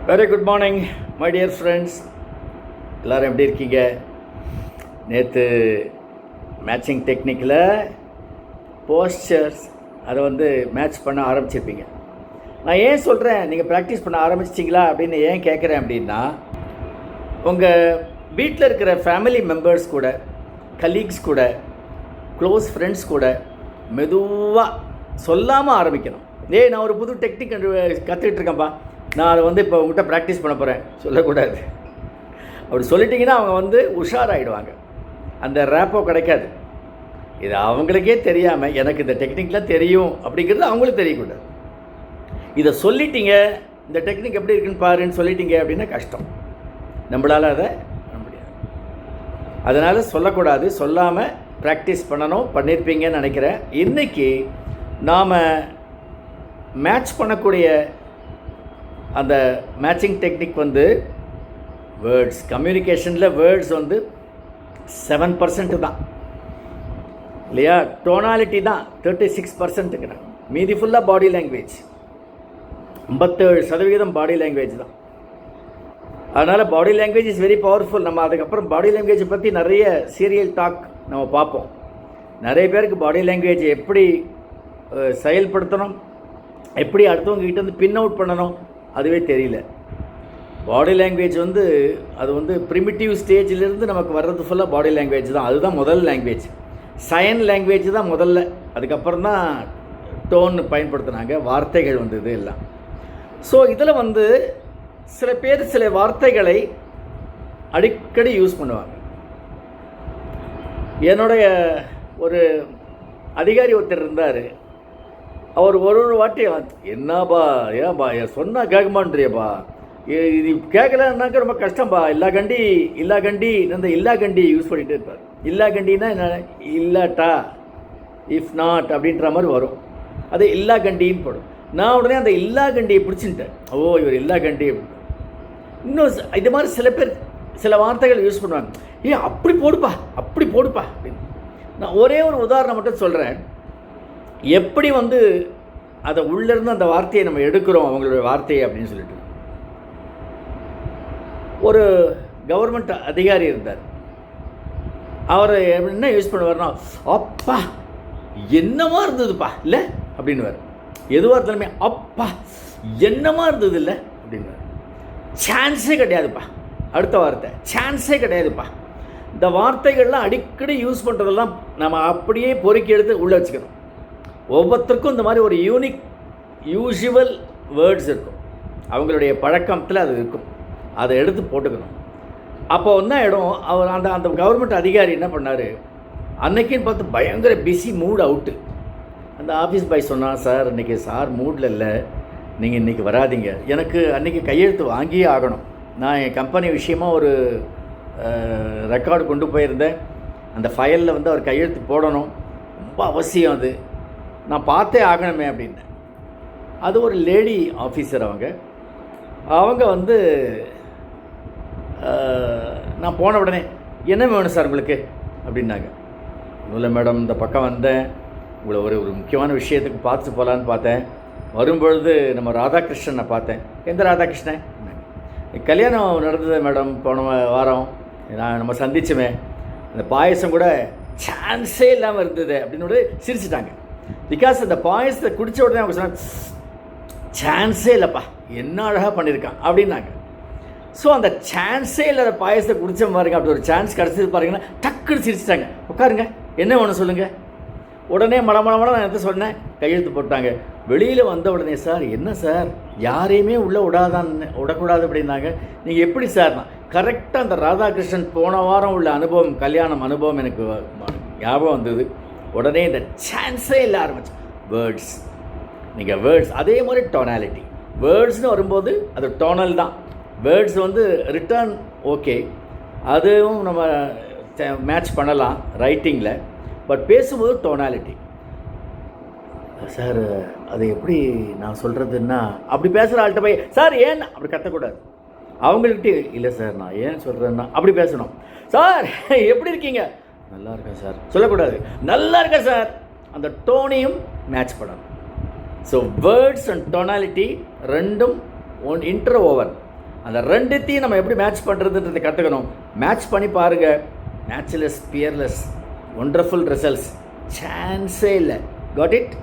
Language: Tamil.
Very good morning my dear friends. எல்லோரும் எப்படி இருக்கீங்க? நேற்று மேட்சிங் டெக்னிக்கில் போஸ்டர்ஸ் அதை மேட்ச் பண்ண ஆரம்பிச்சிருப்பீங்க. நான் ஏன் சொல்கிறேன் நீங்கள் ப்ராக்டிஸ் பண்ண ஆரம்பிச்சிட்டிங்களா அப்படின்னு ஏன் கேட்குறேன் அப்படின்னா, உங்கள் வீட்டில் இருக்கிற ஃபேமிலி மெம்பர்ஸ் கூட, கலீக்ஸ் கூட, க்ளோஸ் ஃப்ரெண்ட்ஸ் கூட மெதுவாக சொல்லாமல் ஆரம்பிக்கணும். நான் ஒரு புது டெக்னிக் கற்றுக்கிட்டு இருக்கேன்ப்பா, நான் அதை இப்போ உங்கள்கிட்ட ப்ராக்டிஸ் பண்ண போகிறேன் சொல்லக்கூடாது. அப்படி சொல்லிட்டிங்கன்னா அவங்க உஷாராகிடுவாங்க, அந்த ரேப்போ கிடைக்காது. இது அவங்களுக்கே தெரியாமல் எனக்கு இந்த டெக்னிக்லாம் தெரியும் அப்படிங்கிறது அவங்களுக்கு தெரியக்கூடாது. இதை சொல்லிட்டீங்க, இந்த டெக்னிக் எப்படி இருக்குன்னு பாருன்னு சொல்லிட்டீங்க அப்படின்னா கஷ்டம், நம்மளால் அதை பண்ண முடியாது. அதனால் சொல்லக்கூடாது, சொல்லாமல் ப்ராக்டிஸ் பண்ணணும். பண்ணியிருப்பீங்கன்னு நினைக்கிறேன். இன்றைக்கி நாம் மேட்ச் பண்ணக்கூடிய அந்த மேட்சிங் டெக்னிக் வேர்ட்ஸ், கம்யூனிகேஷனில் வேர்ட்ஸ் 7% தான் இல்லையா? டோனாலிட்டி தான் 36%. மீதி ஃபுல்லாக பாடி லாங்குவேஜ், 57% பாடி லாங்குவேஜ் தான். அதனால் body language is very powerful. நம்ம அதுக்கப்புறம் பாடி லாங்குவேஜை பற்றி நிறைய சீரியல் டாக் நம்ம பார்ப்போம். நிறைய பேருக்கு பாடி லாங்குவேஜ் எப்படி செயல்படுத்தணும், எப்படி அடுத்தவங்க கிட்டேருந்து பின் அவுட் பண்ணணும் அதுவே தெரியல. பாடி லாங்குவேஜ் அது ப்ரிமிட்டிவ் ஸ்டேஜிலேருந்து நமக்கு வர்றது ஃபுல்லாக பாடி லாங்குவேஜ் தான். அதுதான் முதல் லாங்குவேஜ். சைன் லாங்குவேஜ் தான் முதல்ல, அதுக்கப்புறம் தான் டோன் பயன்படுத்தினாங்க, வார்த்தைகள் இது எல்லாம். ஸோ இதில் சில பேர் சில வார்த்தைகளை அடிக்கடி யூஸ் பண்ணுவாங்க. என்னுடைய ஒரு அதிகாரி ஒருத்தர் இருந்தார். அவர் ஒரு வாட்டி என்னப்பா ஏன்பா சொன்னால் கேட்க மாட்டேறியப்பா, இது கேட்கலன்னாக்க ரொம்ப கஷ்டம்ப்பா, இல்லா கண்டி இந்த இல்லா கண்டி யூஸ் பண்ணிகிட்டே இருப்பார். இல்லா கண்டின்னா என்ன, இல்லாட்டா, இஃப் நாட் அப்படின்ற மாதிரி வரும். அது இல்லா கண்டின்னு போடும். நான் உடனே அந்த இல்லா கண்டியை பிடிச்சிட்டேன். ஓ இவர் இல்லா கண்டி. இன்னும் இது மாதிரி சில பேர் சில வார்த்தைகள் யூஸ் பண்ணுவாங்க. அப்படி போடுப்பா அப்படின்னு. நான் ஒரே ஒரு உதாரணம் மட்டும் சொல்கிறேன். எப்படி அதை உள்ளேருந்து அந்த வார்த்தையை நம்ம எடுக்கிறோம், அவங்களுடைய வார்த்தையை அப்படின்னு சொல்லிட்டு. ஒரு கவர்மெண்ட் அதிகாரி இருந்தார். அவர் என்ன யூஸ் பண்ணுவார்னா, அப்பா என்னமா இருந்ததுப்பா இல்லை அப்படின்னுவார். எதுவாக இருந்தாலுமே அப்பா என்னமா இருந்தது இல்லை அப்படின்வார். சான்ஸே கிடையாதுப்பா. அடுத்த வார்த்தை சான்ஸே கிடையாதுப்பா. இந்த வார்த்தைகள்லாம் அடிக்கடி யூஸ் பண்ணுறதெல்லாம் நம்ம அப்படியே பொறுக்கி எடுத்து உள்ளே வச்சுக்கணும். ஒவ்வொருத்தருக்கும் இந்த மாதிரி ஒரு யூஷுவல் வேர்ட்ஸ் இருக்கும், அவங்களுடைய பழக்கத்தில் அது இருக்கும். அதை எடுத்து போட்டுக்கணும். அப்போ இடம் அவர் அந்த கவர்மெண்ட் அதிகாரி என்ன பண்ணார், அன்னைக்குன்னு பார்த்து பயங்கர பிஸி, மூட் அவுட்டு. அந்த ஆஃபீஸ் பாய் சொன்னான், சார் இன்றைக்கி சார் மூடில் இல்லை, நீங்கள் இன்றைக்கி வராதிங்க, எனக்கு அன்றைக்கி கையெழுத்து வாங்கியே ஆகணும். நான் என் கம்பெனி விஷயமாக ஒரு ரெக்கார்டு கொண்டு போயிருந்தேன், அந்த ஃபைலில் அவர் கையெழுத்து போடணும், ரொம்ப அவசியம், அது நான் பார்த்தே ஆகணுமே அப்படின்னு. அது ஒரு லேடி ஆஃபீஸர். அவங்க நான் போன உடனே என்ன வேணும் சார் உங்களுக்கு அப்படின்னாங்க. இல்லை மேடம், இந்த பக்கம் வந்தேன், உங்களை ஒரு முக்கியமான விஷயத்துக்கு பார்த்துட்டு போகலான்னு பார்த்தேன். வரும்பொழுது நம்ம ராதாகிருஷ்ணனை பார்த்தேன். எந்த ராதாகிருஷ்ணன்? கல்யாணம் நடந்தது மேடம், போன வாரம் நம்ம சந்திச்சோமே, அந்த பாயசம் கூட சான்ஸே இல்லாமல் இருந்தது அப்படின்னு சிரிச்சிட்டாங்க. பிகாஸ் அந்த பாயசத்தை குடித்த உடனே அவங்க சொன்னாங்க, சான்ஸே இல்லைப்பா, என்ன அழகாக பண்ணியிருக்கான் அப்படின்னாங்க. ஸோ அந்த சான்ஸே இல்லாத பாயசத்தை குடித்த பாருங்க, அப்படி ஒரு சான்ஸ் கிடச்சிது பாருங்கன்னா டக்குன்னு சிரிச்சிட்டாங்க. உட்காருங்க, என்ன வேணும் சொல்லுங்கள். உடனே மடமட நான் என்ன சொன்னேன், கையெழுத்து போட்டாங்க. வெளியில் வந்த உடனே, சார் என்ன சார் யாரையுமே உள்ளே விடக்கூடாது அப்படின்னாங்க. நீங்கள் எப்படி சார்? கரெக்டாக அந்த ராதாகிருஷ்ணன் போன வாரம் உள்ள அனுபவம், கல்யாணம் அனுபவம் எனக்கு ஞாபகம் வந்தது. உடனே இந்த சான்ஸே இல்லை ஆரம்பிச்சு. வேர்ட்ஸ், நீங்கள் வேர்ட்ஸ், அதே மாதிரி டோனாலிட்டி. வேர்ட்ஸ்னு வரும்போது அது டோனல் தான். வேர்ட்ஸ் ரிட்டர்ன் ஓகே, அதுவும் நம்ம மேட்ச் பண்ணலாம் ரைட்டிங்கில். பட் பேசும்போது டோனாலிட்டி. சார் அது எப்படி நான் சொல்கிறதுன்னா, அப்படி பேசுகிற ஆள்கிட்ட போய் சார் ஏன் அப்படி கத்தக்கூடாது. அவங்கள்கிட்ட இல்லை சார் நான் ஏன் சொல்கிறேன்னா அப்படி பேசணும். சார் எப்படி இருக்கீங்க? நல்லா இருக்கேன் சார் சொல்லக்கூடாது, நல்லா இருக்கேன் சார். அந்த டோனையும் மேட்ச் பண்ணணும். ஸோ வேர்ட்ஸ் அண்ட் டோனாலிட்டி ரெண்டும் இன்டர் ஓவர். அந்த ரெண்டுத்தையும் நம்ம எப்படி மேட்ச் பண்ணுறதுன்றதை கற்றுக்கணும். மேட்ச் பண்ணி பாருங்கள். மேட்ச்லெஸ், பியர்லெஸ், ஒண்டர்ஃபுல் ரிசல்ட்ஸ், சான்ஸே இல்லை. Got it?